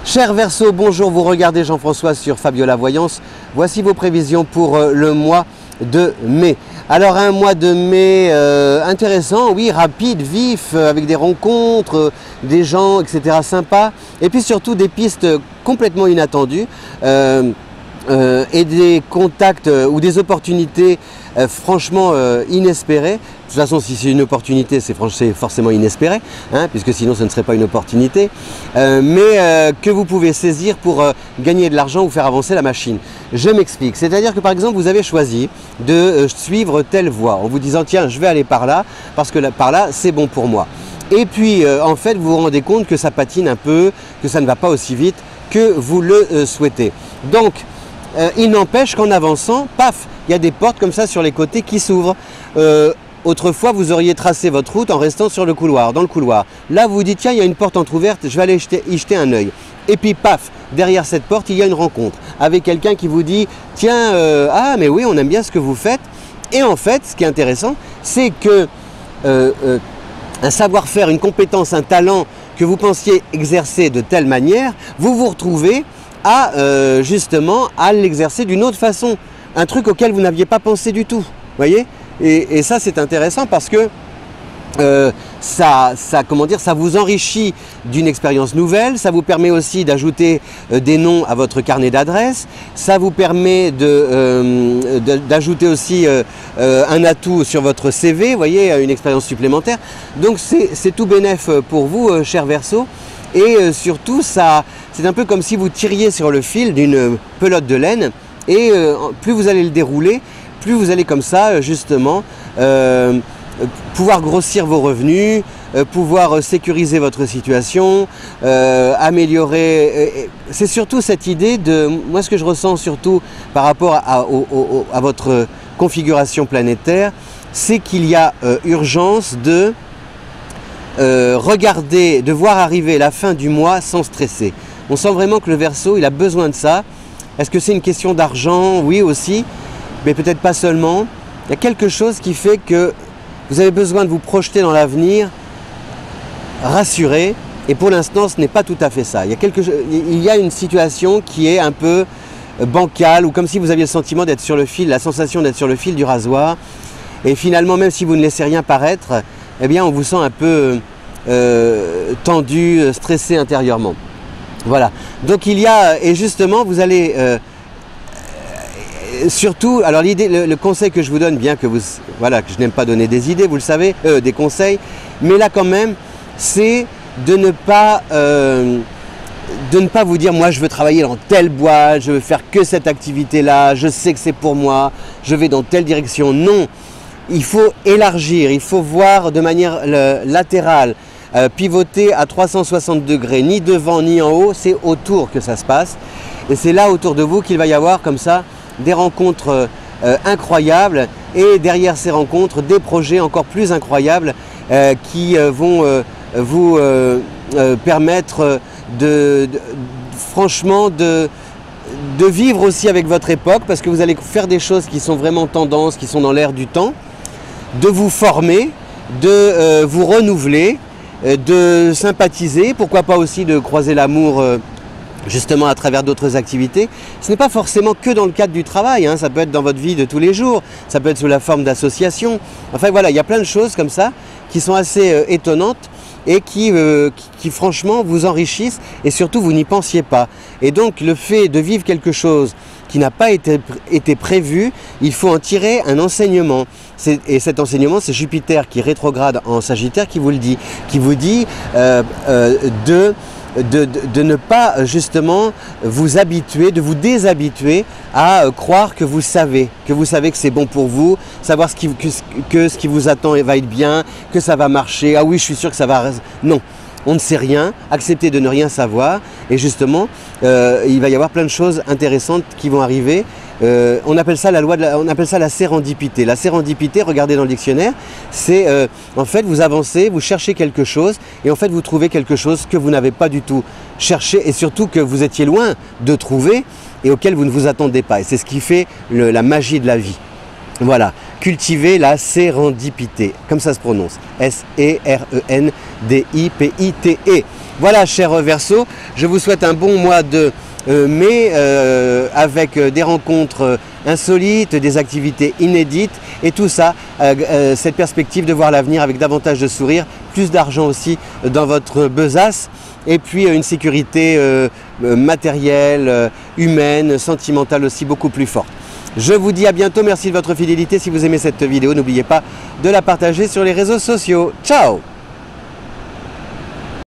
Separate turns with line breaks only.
Cher Verseau, bonjour, vous regardez Jean-François sur Fabiola Voyance. Voici vos prévisions pour le mois de mai. Alors un mois de mai intéressant, oui, rapide, vif, avec des rencontres, des gens, etc. sympas. Et puis surtout des pistes complètement inattendues et des contacts ou des opportunités franchement inespérées. De toute façon, si c'est une opportunité, c'est forcément inespéré, hein, puisque sinon ce ne serait pas une opportunité, mais que vous pouvez saisir pour gagner de l'argent ou faire avancer la machine. Je m'explique, c'est-à-dire que par exemple, vous avez choisi de suivre telle voie en vous disant tiens, je vais aller par là, parce que par là, c'est bon pour moi. Et puis, en fait, vous vous rendez compte que ça patine un peu, que ça ne va pas aussi vite que vous le souhaitez. Donc, il n'empêche qu'en avançant, paf, il y a des portes comme ça sur les côtés qui s'ouvrent. Autrefois, vous auriez tracé votre route en restant sur le couloir, dans le couloir. Là, vous vous dites, tiens, il y a une porte entrouverte, je vais aller y jeter un œil. Et puis, paf, derrière cette porte, il y a une rencontre avec quelqu'un qui vous dit, tiens, ah, mais oui, on aime bien ce que vous faites. Et en fait, ce qui est intéressant, c'est que un savoir-faire, une compétence, un talent que vous pensiez exercer de telle manière, vous vous retrouvez à, justement, à l'exercer d'une autre façon. Un truc auquel vous n'aviez pas pensé du tout, voyez ? Et ça, c'est intéressant parce que ça vous enrichit d'une expérience nouvelle, ça vous permet aussi d'ajouter des noms à votre carnet d'adresses, ça vous permet d'ajouter aussi un atout sur votre CV, vous voyez, une expérience supplémentaire. Donc c'est tout bénef pour vous, cher Verseau. Et surtout, c'est un peu comme si vous tiriez sur le fil d'une pelote de laine et plus vous allez le dérouler, plus vous allez comme ça, justement, pouvoir grossir vos revenus, pouvoir sécuriser votre situation, améliorer. C'est surtout cette idée de, moi ce que je ressens surtout par rapport à votre configuration planétaire, c'est qu'il y a urgence de regarder, de voir arriver la fin du mois sans stresser. On sent vraiment que le Verseau, il a besoin de ça. Est-ce que c'est une question d'argent? Oui aussi. Mais peut-être pas seulement. Il y a quelque chose qui fait que vous avez besoin de vous projeter dans l'avenir, rassuré, et pour l'instant ce n'est pas tout à fait ça. Il y a une situation qui est un peu bancale, ou comme si vous aviez le sentiment d'être sur le fil, la sensation d'être sur le fil du rasoir, et finalement même si vous ne laissez rien paraître, eh bien on vous sent un peu tendu, stressé intérieurement. Voilà. Donc il y a, et justement vous allez... surtout, alors le conseil que je vous donne, bien que voilà, que je n'aime pas donner des idées, vous le savez, des conseils, mais là quand même, c'est de ne pas vous dire, moi je veux travailler dans telle boîte, je veux faire que cette activité-là, je sais que c'est pour moi, je vais dans telle direction. Non, il faut élargir, il faut voir de manière latérale, pivoter à 360 degrés, ni devant ni en haut, c'est autour que ça se passe. Et c'est là autour de vous qu'il va y avoir comme ça des rencontres incroyables, et derrière ces rencontres, des projets encore plus incroyables qui vont vous permettre franchement de vivre aussi avec votre époque, parce que vous allez faire des choses qui sont vraiment tendances, qui sont dans l'air du temps, de vous former, de vous renouveler, de sympathiser, pourquoi pas aussi de croiser l'amour justement à travers d'autres activités. Ce n'est pas forcément que dans le cadre du travail, hein, ça peut être dans votre vie de tous les jours, ça peut être sous la forme d'associations. Enfin voilà, il y a plein de choses comme ça qui sont assez étonnantes et qui franchement vous enrichissent, et surtout vous n'y pensiez pas. Et donc le fait de vivre quelque chose qui n'a pas été prévu, il faut en tirer un enseignement. Et cet enseignement, c'est Jupiter qui rétrograde en Sagittaire qui vous le dit, qui vous dit de ne pas justement vous habituer, de vous déshabituer à croire que vous savez que c'est bon pour vous, savoir que ce qui vous attend va être bien, que ça va marcher, ah oui je suis sûr que ça va... Non, on ne sait rien, acceptez de ne rien savoir, et justement il va y avoir plein de choses intéressantes qui vont arriver. On appelle ça on appelle ça la sérendipité. La sérendipité, regardez dans le dictionnaire, c'est en fait vous avancez, vous cherchez quelque chose, et en fait vous trouvez quelque chose que vous n'avez pas du tout cherché, et surtout que vous étiez loin de trouver et auquel vous ne vous attendez pas. Et c'est ce qui fait la magie de la vie. Voilà, cultiver la sérendipité, comme ça se prononce, S-E-R-E-N-D-I-P-I-T-E. Voilà, cher Verseau, je vous souhaite un bon mois de mai avec des rencontres insolites, des activités inédites et tout ça, cette perspective de voir l'avenir avec davantage de sourire, plus d'argent aussi dans votre besace et puis une sécurité matérielle, humaine, sentimentale aussi beaucoup plus forte. Je vous dis à bientôt, merci de votre fidélité. Si vous aimez cette vidéo, n'oubliez pas de la partager sur les réseaux sociaux. Ciao!